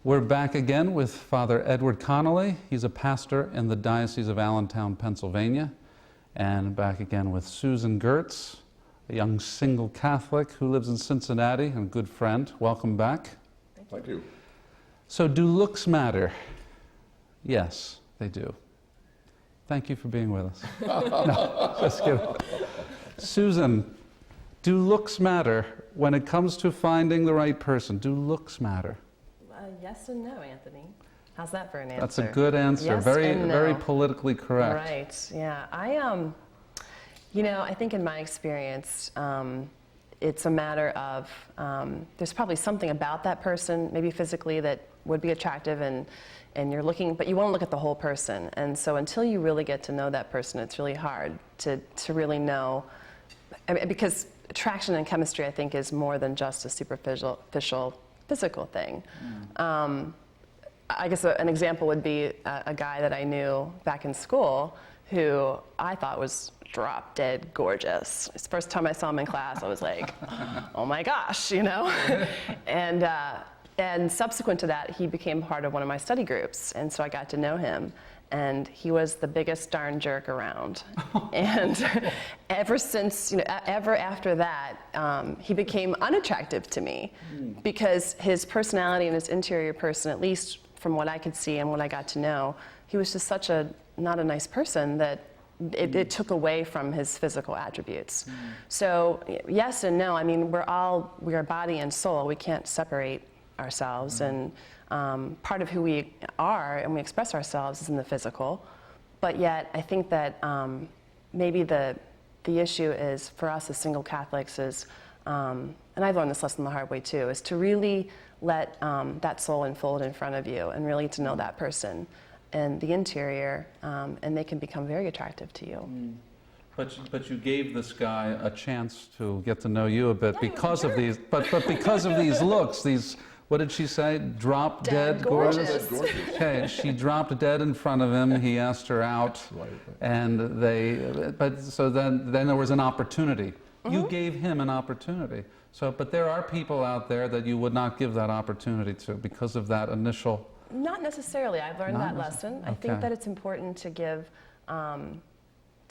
We're back again with Father Edward Connolly. He's a pastor in the Diocese of Allentown, Pennsylvania. And back again with Susan Gertz, a young single Catholic who lives in Cincinnati and a good friend. Welcome back. Thank you. So, do looks matter? Yes, they do. Thank you for being with us. No, just kidding. Susan, do looks matter when it comes to finding the right person? Do looks matter? Yes and no, Anthony. How's that for an answer? That's a good answer. Yes very, and no. very politically correct. Right. Yeah. I think in my experience, it's a matter of there's probably something about that person, maybe physically, that would be attractive, and you're looking, but you want to look at the whole person. And so until you really get to know that person, it's really hard to really know. I mean, because attraction and chemistry, I think, is more than just a superficial physical thing. I guess an example would be a guy that I knew back in school who I thought was drop dead gorgeous. It's the first time I saw him in class, I was like, oh my gosh, you know? And subsequent to that, he became part of one of my study groups, and so I got to know him. And he was the biggest darn jerk around. And ever since, ever after that, he became unattractive to me because his personality and his interior person, at least from what I could see and what I got to know, he was just such not a nice person that it took away from his physical attributes. So yes and no. I mean, we are body and soul. We can't separate ourselves, and part of who we are and we express ourselves is in the physical, but yet I think that maybe the issue is for us as single Catholics is, and I've learned this lesson the hard way too, is to really let that soul unfold in front of you and really to know that person and the interior, and they can become very attractive to you. But you gave this guy a chance to get to know you a bit because of these, but because of these looks, these. What did she say? Drop dead gorgeous? Okay, she dropped dead in front of him. He asked her out, and so then there was an opportunity. You gave him an opportunity. So, but there are people out there that you would not give that opportunity to because of that initial. Not necessarily. I've learned that lesson. Okay. I think that it's important to give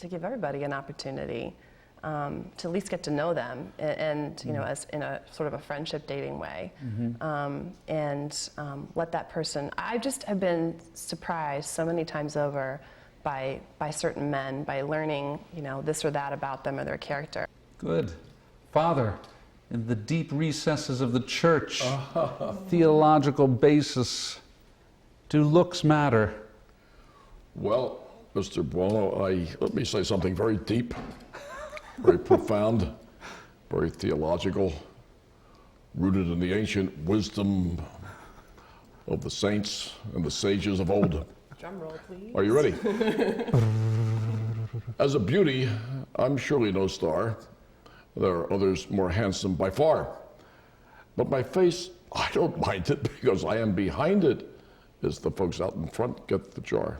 everybody an opportunity. To at least get to know them, and as in a sort of a friendship dating way, and let that person. I just have been surprised so many times over by certain men, by learning this or that about them or their character. Good. Father, in the deep recesses of the church, theological basis, do looks matter? Well, Mr. Buono, let me say something very deep. Very profound, very theological, rooted in the ancient wisdom of the saints and the sages of old. Drum roll, please. Are you ready? As a beauty, I'm surely no star. There are others more handsome by far. But my face, I don't mind it because I am behind it, as the folks out in front get the jar.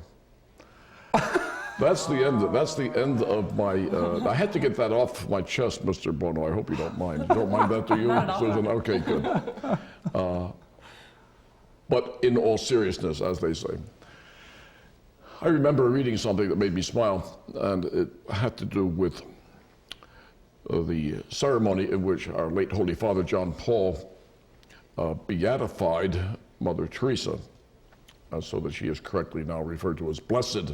That's the end of my, I had to get that off my chest, Mr. Buono. I hope you don't mind. You don't mind that, do you, Susan? Okay, good. But in all seriousness, as they say, I remember reading something that made me smile, and it had to do with the ceremony in which our late Holy Father John Paul beatified Mother Teresa, so that she is correctly now referred to as Blessed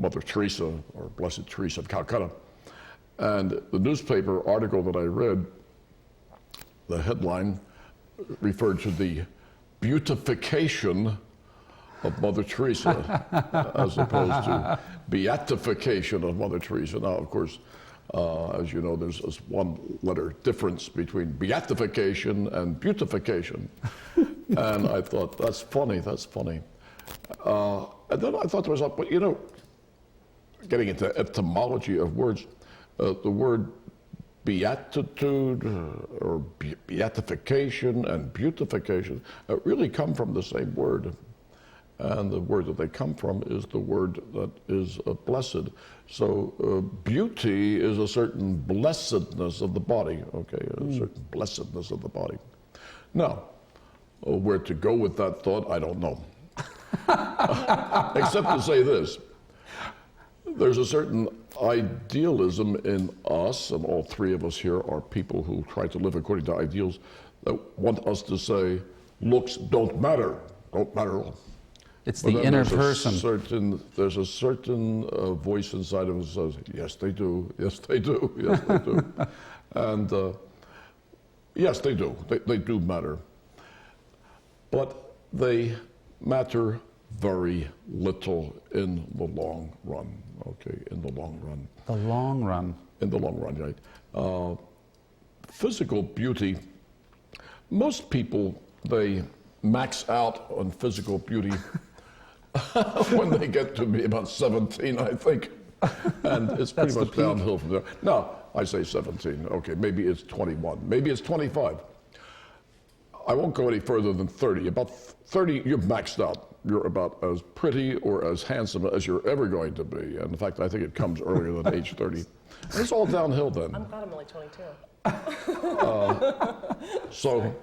Mother Teresa, or Blessed Teresa of Calcutta. And the newspaper article that I read, the headline referred to the beautification of Mother Teresa as opposed to beatification of Mother Teresa. Now, of course, as you know, there's this one letter difference between beatification and beautification. And I thought, that's funny. And then I thought to myself, but getting into etymology of words, the word beatitude or beatification and beautification really come from the same word. And the word that they come from is the word that is blessed. So beauty is a certain blessedness of the body, okay, a certain blessedness of the body. Now, Where to go with that thought, I don't know. Except to say this. There's a certain idealism in us, and all three of us here are people who try to live according to ideals, that want us to say, looks don't matter at all. It's the inner person. There's a certain voice inside of us that says, yes, they do, yes, they do, yes, they do. And yes, they do. They do matter. But they matter very little in the long run, okay, in the long run. The long run. In the long run, right. Physical beauty, most people, they max out on physical beauty when they get to be about 17, I think. And it's pretty much downhill from there. No, I say 17. Okay, maybe it's 21. Maybe it's 25. I won't go any further than 30. About 30, you're maxed out. You're about as pretty or as handsome as you're ever going to be. And in fact, I think it comes earlier than age 30. It's all downhill then. I'm glad I'm only 22. So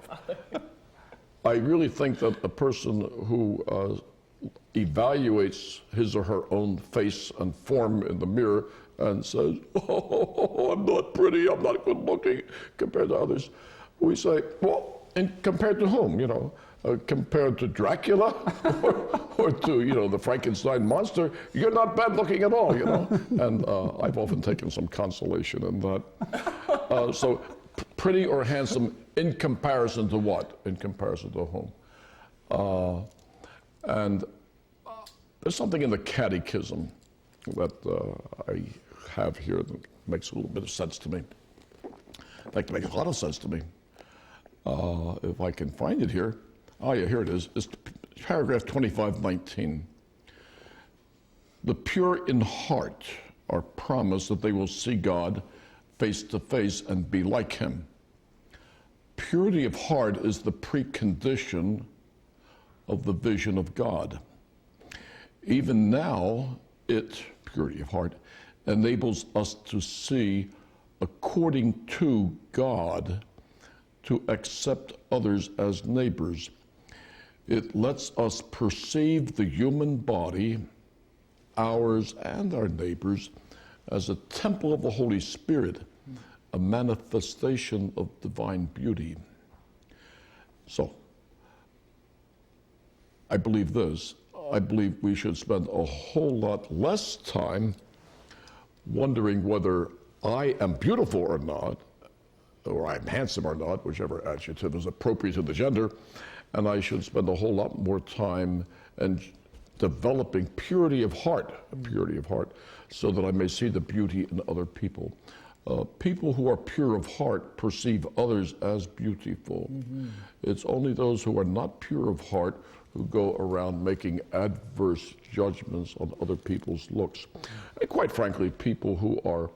I really think that a person who evaluates his or her own face and form in the mirror and says, oh, I'm not pretty, I'm not good looking compared to others, we say, well, and compared to whom, you know? Compared to Dracula or to, you know, the Frankenstein monster, you're not bad looking at all, you know? And I've often taken some consolation in that. So pretty or handsome in comparison to what? In comparison to whom? And there's something in the catechism that I have here that makes a little bit of sense to me. In fact, it makes a lot of sense to me. If I can find it here. Oh yeah, here it is. It's paragraph 2519. The pure in heart are promised that they will see God face to face and be like him. Purity of heart is the precondition of the vision of God. Even now, purity of heart, enables us to see according to God, to accept others as neighbors. It lets us perceive the human body, ours and our neighbors, as a temple of the Holy Spirit, a manifestation of divine beauty. So, I believe this. I believe we should spend a whole lot less time wondering whether I am beautiful or not, or I'm handsome or not, whichever adjective is appropriate to the gender, and I should spend a whole lot more time in developing purity of heart, so that I may see the beauty in other people. People who are pure of heart perceive others as beautiful. Mm-hmm. It's only those who are not pure of heart who go around making adverse judgments on other people's looks. And quite frankly, people who are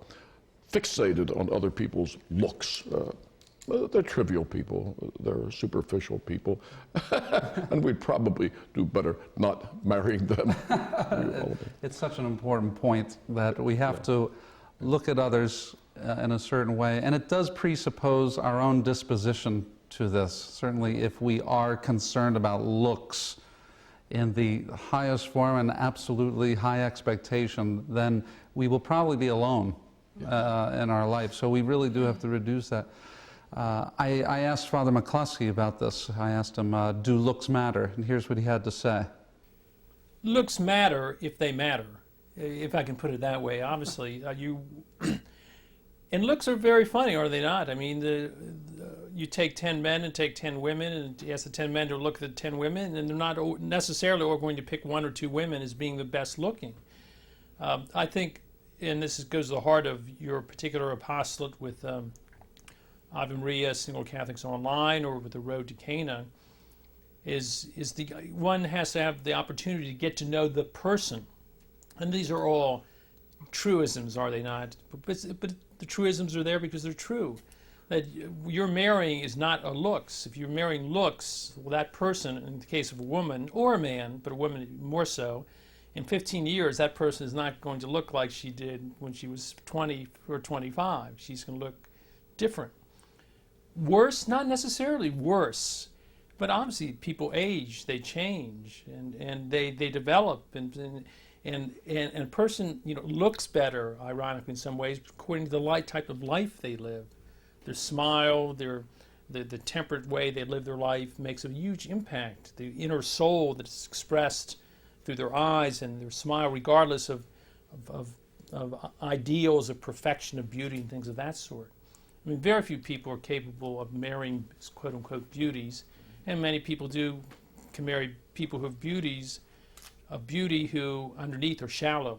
fixated on other people's looks. They're trivial people, they're superficial people, and we'd probably do better not marrying them. It's such an important point that we have to look at others in a certain way, and it does presuppose our own disposition to this. Certainly if we are concerned about looks in the highest form and absolutely high expectation, then we will probably be alone in our life. So we really do have to reduce that. I asked Father McCloskey about this. I asked him, do looks matter? And here's what he had to say. Looks matter if they matter, if I can put it that way. Obviously, and looks are very funny, are they not? I mean, you take 10 men and take 10 women, and you ask the 10 men to look at the 10 women, and they're not necessarily all going to pick one or two women as being the best looking. I think, and this goes to the heart of your particular apostolate with Ave Maria, Single Catholics Online, or with the Road to Cana, is one has to have the opportunity to get to know the person. And these are all truisms, are they not? But the truisms are there because they're true. That you're marrying is not a looks. If you're marrying looks, well, that person, in the case of a woman, or a man, but a woman more so, in 15 years, that person is not going to look like she did when she was 20 or 25. She's going to look different. Worse? Not necessarily worse, But obviously, people age, they change, and they develop, and a person, you know, looks better, ironically in some ways, according to the type of life they live. Their smile, the temperate way they live their life makes a huge impact. The inner soul that's expressed through their eyes and their smile, regardless of ideals of perfection, of beauty, and things of that sort. I mean, very few people are capable of marrying quote-unquote beauties, and many people can marry people who have beauties, of beauty who underneath are shallow.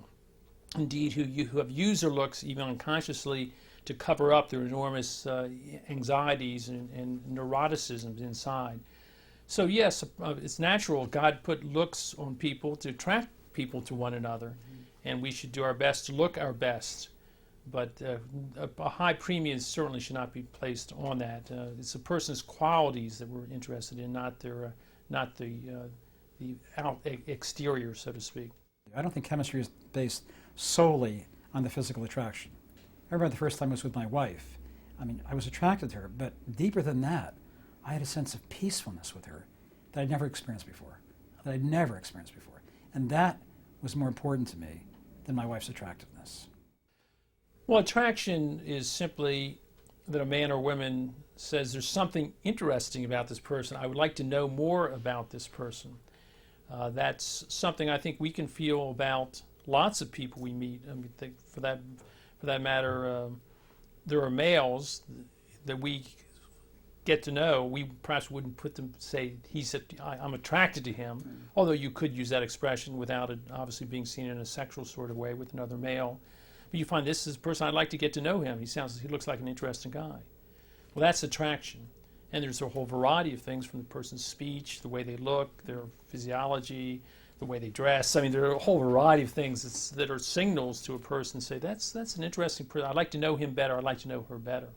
Indeed, who have used their looks, even unconsciously, to cover up their enormous anxieties and neuroticisms inside. So yes, it's natural. God put looks on people to attract people to one another, and we should do our best to look our best. But a high premium certainly should not be placed on that. It's a person's qualities that we're interested in, not the exterior, so to speak. I don't think chemistry is based solely on the physical attraction. I remember the first time I was with my wife. I mean, I was attracted to her, but deeper than that, I had a sense of peacefulness with her that I'd never experienced before. And that was more important to me than my wife's attractiveness. Well, attraction is simply that a man or woman says there's something interesting about this person. I would like to know more about this person. That's something I think we can feel about lots of people we meet. I mean, for that matter, there are males that we get to know. We perhaps wouldn't put them say I'm attracted to him, although you could use that expression without it obviously being seen in a sexual sort of way with another male. But you find this is a person I'd like to get to know him. He looks like an interesting guy. Well, that's attraction. And there's a whole variety of things, from the person's speech, the way they look, their physiology, the way they dress. I mean, there are a whole variety of things that are signals to a person. Say, that's an interesting person. I'd like to know him better. I'd like to know her better.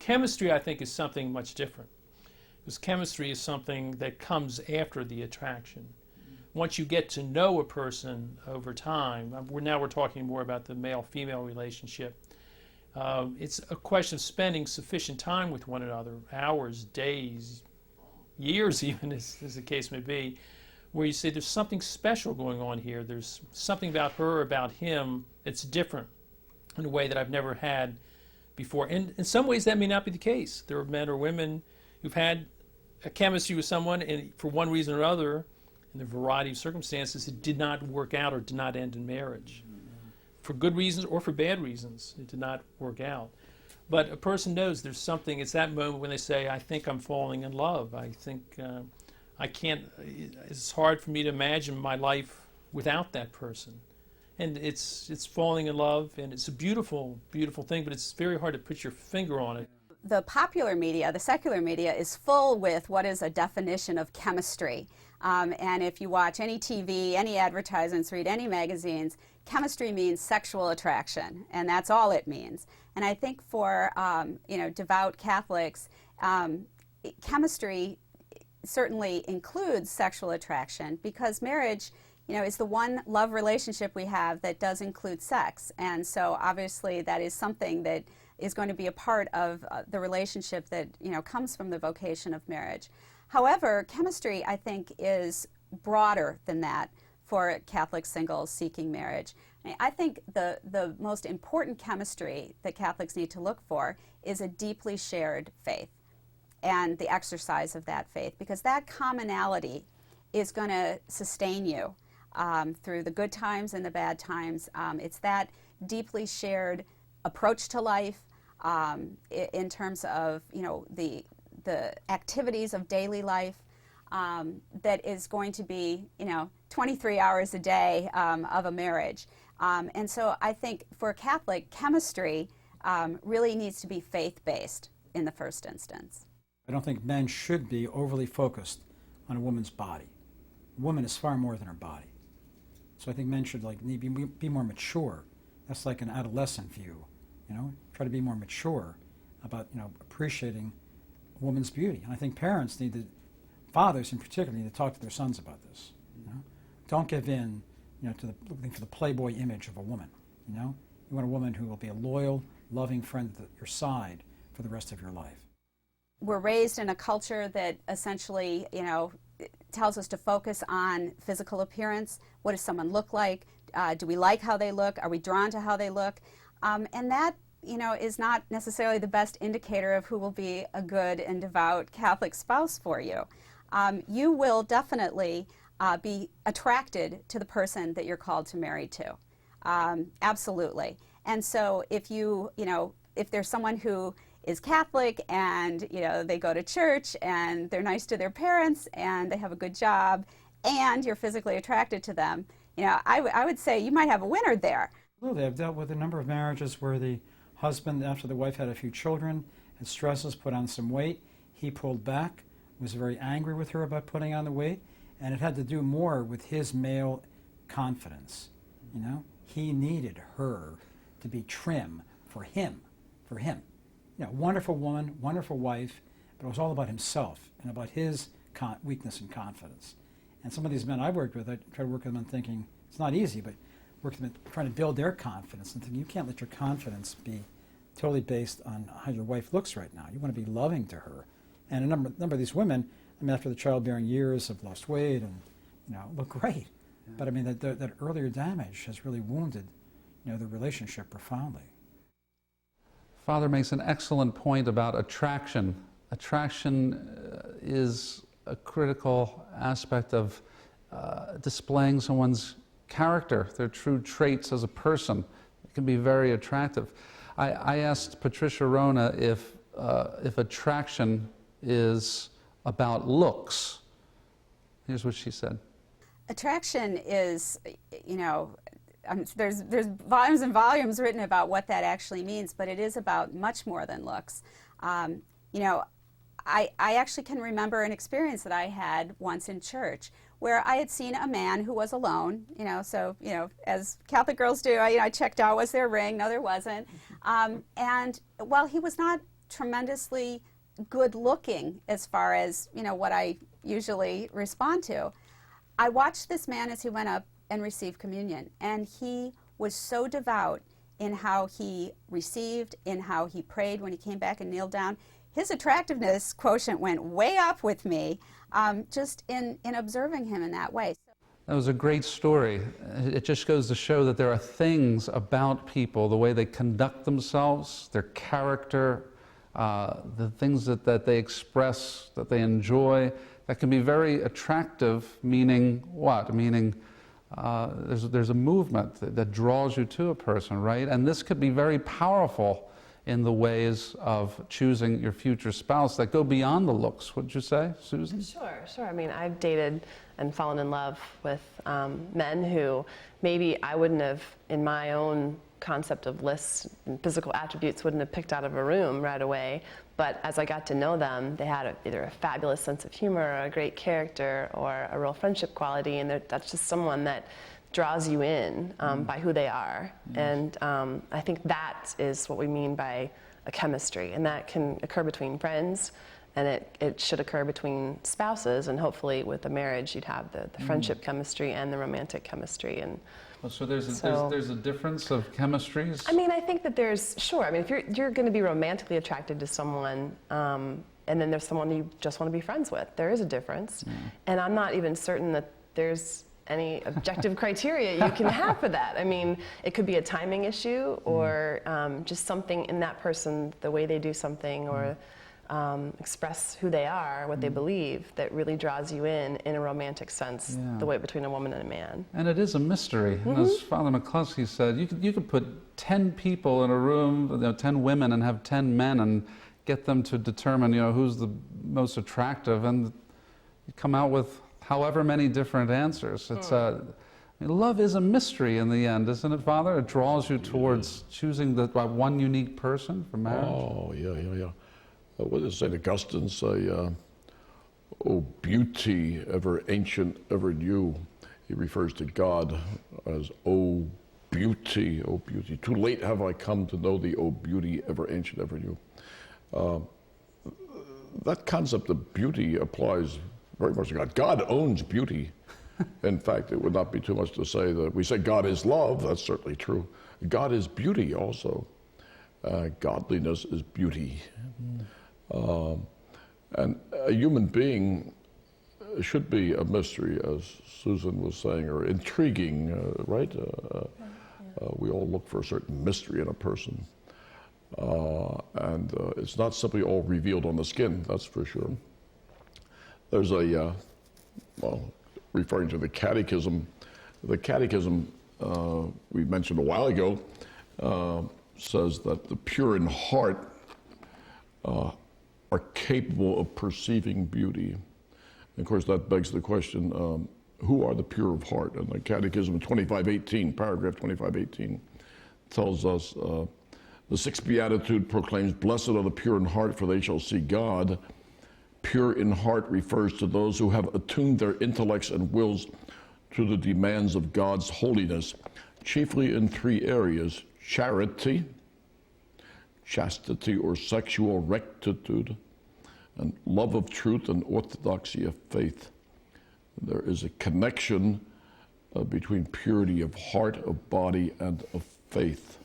Chemistry, I think, is something much different. Because chemistry is something that comes after the attraction. Once you get to know a person over time, we're talking more about the male-female relationship. It's a question of spending sufficient time with one another, hours, days, years even, as the case may be, where you say there's something special going on here. There's something about her, about him, that's different in a way that I've never had before. And in some ways that may not be the case. There are men or women who've had a chemistry with someone, and for one reason or other, in a variety of circumstances, it did not work out or did not end in marriage. For good reasons or for bad reasons, it did not work out. But a person knows there's something. It's that moment when they say, I think I'm falling in love. I think I can't, it's hard for me to imagine my life without that person. And it's falling in love, and it's a beautiful, beautiful thing, but it's very hard to put your finger on it. The popular media, the secular media, is full with what is a definition of chemistry. And if you watch any TV, any advertisements, read any magazines, chemistry means sexual attraction, and that's all it means. And I think for devout Catholics, chemistry certainly includes sexual attraction, because marriage, is the one love relationship we have that does include sex. And so obviously that is something that is going to be a part of the relationship that comes from the vocation of marriage. However, chemistry, I think, is broader than that for Catholic singles seeking marriage. I think the most important chemistry that Catholics need to look for is a deeply shared faith and the exercise of that faith, because that commonality is going to sustain you through the good times and the bad times. It's that deeply shared approach to life in terms of the activities of daily life that is going to be 23 hours a day of a marriage. And so I think for a Catholic, chemistry really needs to be faith-based in the first instance. I don't think men should be overly focused on a woman's body. A woman is far more than her body. So I think men should be more mature. That's like an adolescent view, try to be more mature about appreciating a woman's beauty. And I think parents fathers in particular need to talk to their sons about this. Don't give in to looking for the Playboy image of a woman. You want a woman who will be a loyal, loving friend at your side for the rest of your life. we're raised in a culture that essentially, tells us to focus on physical appearance. What does someone look like? Do we like how they look? Are we drawn to how they look? And that, is not necessarily the best indicator of who will be a good and devout Catholic spouse for you. You will definitely be attracted to the person that you're called to marry to. Absolutely. And so if if there's someone who is Catholic and they go to church and they're nice to their parents and they have a good job and you're physically attracted to them, I would say you might have a winner there. Absolutely. I've dealt with a number of marriages where the husband, after the wife had a few children, had stresses, put on some weight. He pulled back, was very angry with her about putting on the weight, and it had to do more with his male confidence. He needed her to be trim for him. Wonderful woman, wonderful wife, but it was all about himself and about his weakness and confidence. And some of these men I worked with, I try to work with them on thinking, it's not easy, but work with them trying to build their confidence and thinking, you can't let your confidence be totally based on how your wife looks right now. You want to be loving to her. And a number of these women, after the childbearing years, have lost weight and, look great. Yeah. But that earlier damage has really wounded, the relationship profoundly. Father makes an excellent point about attraction. Attraction is a critical aspect of displaying someone's character, their true traits as a person. It can be very attractive. I asked Patricia Wrona if attraction is about looks. Here's what she said. Attraction is, there's volumes and volumes written about what that actually means, but it is about much more than looks. I actually can remember an experience that I had once in church where I had seen a man who was alone, as Catholic girls do, I checked out, was there a ring? No, there wasn't. And while he was not tremendously good looking as far as, what I usually respond to, I watched this man as he went up and received communion, and he was so devout in how he received, in how he prayed when he came back and kneeled down. His attractiveness quotient went way up with me just in observing him in that way. That was a great story. It just goes to show that there are things about people, the way they conduct themselves, their character, the things that they express, that they enjoy, that can be very attractive, meaning what? Meaning there's a movement that draws you to a person, right? And this could be very powerful in the ways of choosing your future spouse that go beyond the looks, would you say, Susan? Sure. I've dated and fallen in love with men who maybe I wouldn't have, in my own concept of lists and physical attributes, wouldn't have picked out of a room right away. But as I got to know them, they had either a fabulous sense of humor, or a great character, or a real friendship quality, and that's just someone that draws you in by who they are. And I think that is what we mean by a chemistry, and that can occur between friends, and it should occur between spouses, and hopefully with a marriage you'd have the friendship chemistry and the romantic chemistry. And so there's a difference of chemistries? I think that there's, sure. If you're going to be romantically attracted to someone, and then there's someone you just want to be friends with, there is a difference. And I'm not even certain that there's any objective criteria you can have for that. It could be a timing issue, or just something in that person, the way they do something, or express who they are, what they believe, that really draws you in a romantic sense, the way between a woman and a man. And it is a mystery. And as Father McCloskey said, you could put 10 people in a room, 10 women, and have 10 men, and get them to determine, who's the most attractive, and you come out with however many different answers. It's love is a mystery in the end, isn't it, Father? It draws you towards choosing one unique person for marriage. Oh, yeah. What does St. Augustine say? Oh, beauty, ever ancient, ever new. He refers to God as, oh, beauty, oh, beauty. Too late have I come to know thee, oh, beauty, ever ancient, ever new. That concept of beauty applies very much to God. God owns beauty. In fact, it would not be too much to say that we say God is love. That's certainly true. God is beauty also. Godliness is beauty. And a human being should be a mystery, as Susan was saying, or intriguing, right? We all look for a certain mystery in a person. And it's not simply all revealed on the skin, that's for sure. There's a, well, referring to the catechism we mentioned a while ago says that the pure in heart are capable of perceiving beauty. And of course, that begs the question, who are the pure of heart? And the Catechism 2518, paragraph 2518, tells us, the sixth beatitude proclaims, "Blessed are the pure in heart, for they shall see God." Pure in heart refers to those who have attuned their intellects and wills to the demands of God's holiness, chiefly in three areas: charity, chastity or sexual rectitude, and love of truth and orthodoxy of faith. There is a connection between purity of heart, of body, and of faith.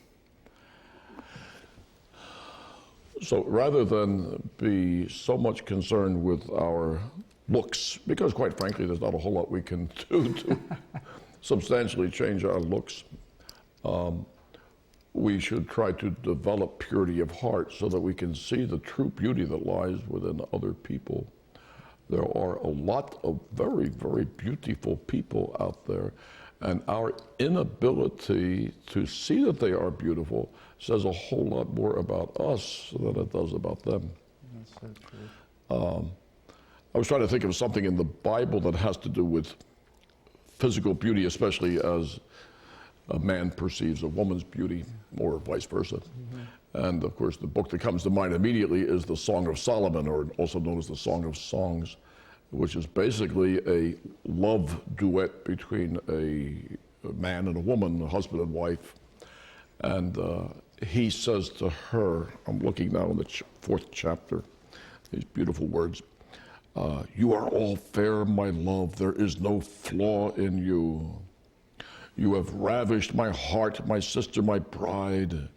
So rather than be so much concerned with our looks, because quite frankly, there's not a whole lot we can do to substantially change our looks, we should try to develop purity of heart so that we can see the true beauty that lies within other people. There are a lot of very, very beautiful people out there, and our inability to see that they are beautiful says a whole lot more about us than it does about them. That's so true. I was trying to think of something in the Bible that has to do with physical beauty, especially as a man perceives a woman's beauty, or vice versa. Mm-hmm. And of course, the book that comes to mind immediately is the Song of Solomon, or also known as the Song of Songs, which is basically a love duet between a man and a woman, a husband and wife. And he says to her, I'm looking now in the fourth chapter, these beautiful words, "You are all fair, my love, there is no flaw in you. You have ravished my heart, my sister, my bride.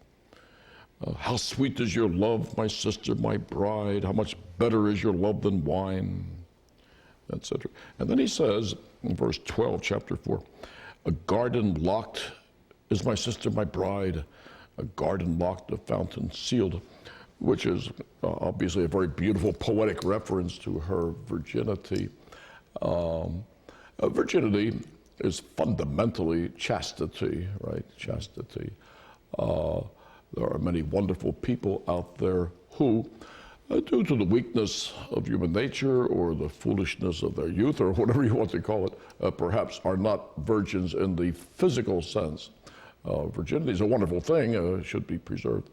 How sweet is your love, my sister, my bride. How much better is your love than wine," etc. And then he says in verse 12, chapter 4, "A garden locked is my sister, my bride. A garden locked, a fountain sealed," which is obviously a very beautiful poetic reference to her virginity. Virginity is fundamentally chastity, right? Chastity. There are many wonderful people out there who, due to the weakness of human nature or the foolishness of their youth or whatever you want to call it, perhaps are not virgins in the physical sense. Virginity is a wonderful thing, should be preserved.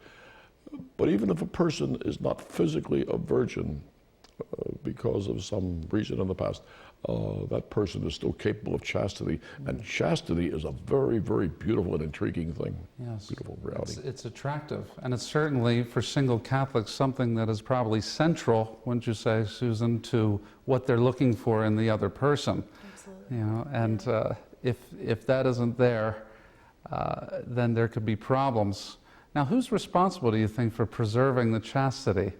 But even if a person is not physically a virgin because of some reason in the past, that person is still capable of chastity. And chastity is a very, very beautiful and intriguing thing. Yes. Beautiful reality. It's attractive. And it's certainly, for single Catholics, something that is probably central, wouldn't you say, Susan, to what they're looking for in the other person. Absolutely. You know, and if that isn't there, then there could be problems. Now, who's responsible, do you think, for preserving the chastity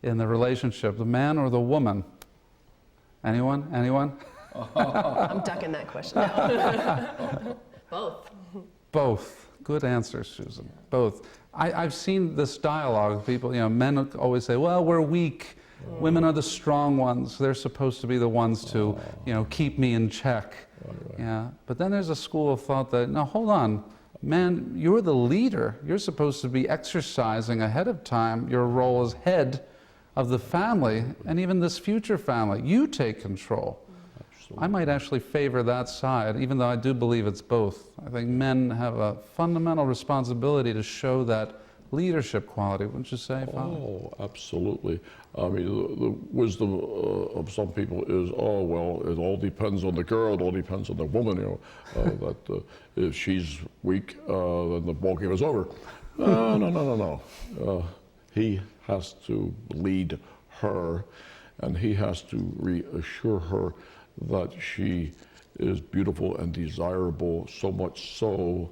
in the relationship, the man or the woman? Anyone? Anyone? I'm ducking that question. No. Both. Both. Good answer, Susan. Both. I've seen this dialogue. People, you know, men always say, well, we're weak. Women are the strong ones. They're supposed to be the ones to, you know, keep me in check. Right. Yeah. But then there's a school of thought that, no, hold on. Man, you're the leader. You're supposed to be exercising ahead of time your role as head of the family, and even this future family. You take control. Absolutely. I might actually favor that side, even though I do believe it's both. I think men have a fundamental responsibility to show that leadership quality, wouldn't you say, Father? Oh, absolutely. I mean, the wisdom of some people is, oh, well, it all depends on the girl, it all depends on the woman, you know, that if she's weak, then the ball game is over. No. He has to lead her, and he has to reassure her that she is beautiful and desirable, so much so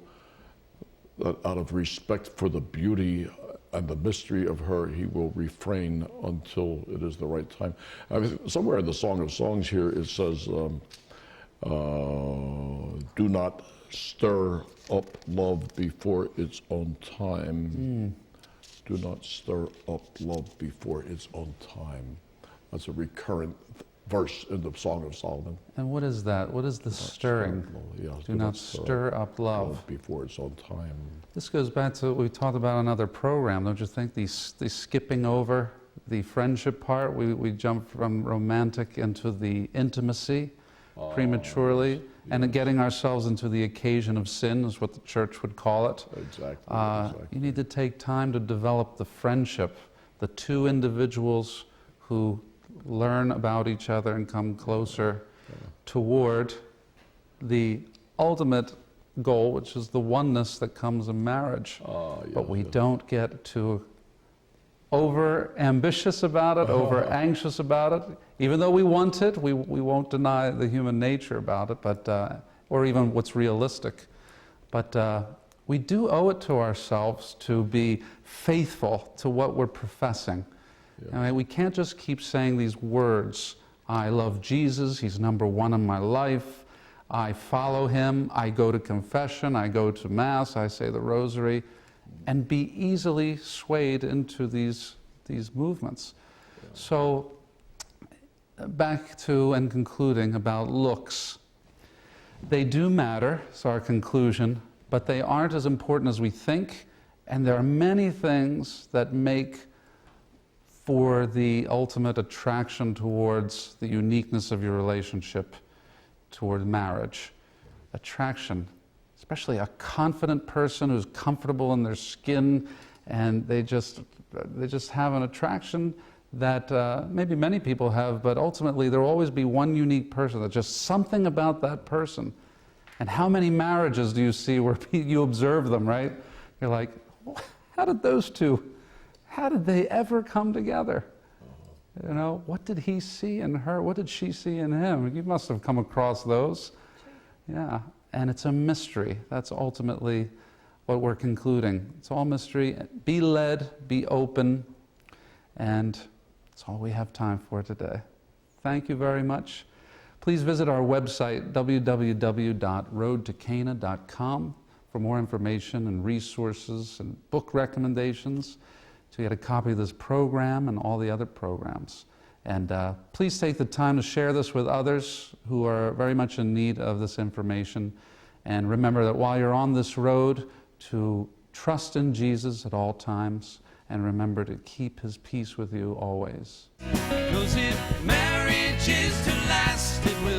that out of respect for the beauty and the mystery of her he will refrain until it is the right time. I mean, somewhere in the Song of Songs here it says, do not stir up love before its own time. Do not stir up love before its own time. That's a recurrent verse in the Song of Solomon. And what is that? What is the stirring? Do not stir up love before its own time. This goes back to what we talked about in another program, don't you think? These skipping over the friendship part. We jump from romantic into the intimacy prematurely, yes. and getting ourselves into the occasion of sin is what the church would call it. Exactly. You need to take time to develop the friendship, the two individuals who learn about each other and come closer toward the ultimate goal, which is the oneness that comes in marriage. But we don't get too over ambitious about it, over anxious about it. Even though we want it, we won't deny the human nature about it, but or even what's realistic. But we do owe it to ourselves to be faithful to what we're professing. I mean, we can't just keep saying these words, I love Jesus, he's number one in my life, I follow him, I go to confession, I go to Mass, I say the Rosary, and be easily swayed into these movements. So, back to and concluding about looks. They do matter, is our conclusion, but they aren't as important as we think, and there are many things that make for the ultimate attraction towards the uniqueness of your relationship toward marriage. Attraction, especially a confident person who's comfortable in their skin, and they just have an attraction that maybe many people have, but ultimately there will always be one unique person. That's just something about that person. And how many marriages do you see where you observe them, right? You're like, how did those two, how did they ever come together? You know, what did he see in her? What did she see in him? You must have come across those. Yeah, and it's a mystery. That's ultimately what we're concluding. It's all mystery. Be led, be open, and that's all we have time for today. Thank you very much. Please visit our website, www.roadtocana.com, for more information and resources and book recommendations to get a copy of this program and all the other programs. And please take the time to share this with others who are very much in need of this information. And remember that while you're on this road, to trust in Jesus at all times, and remember to keep his peace with you always. 'Cause if marriage is to last, it will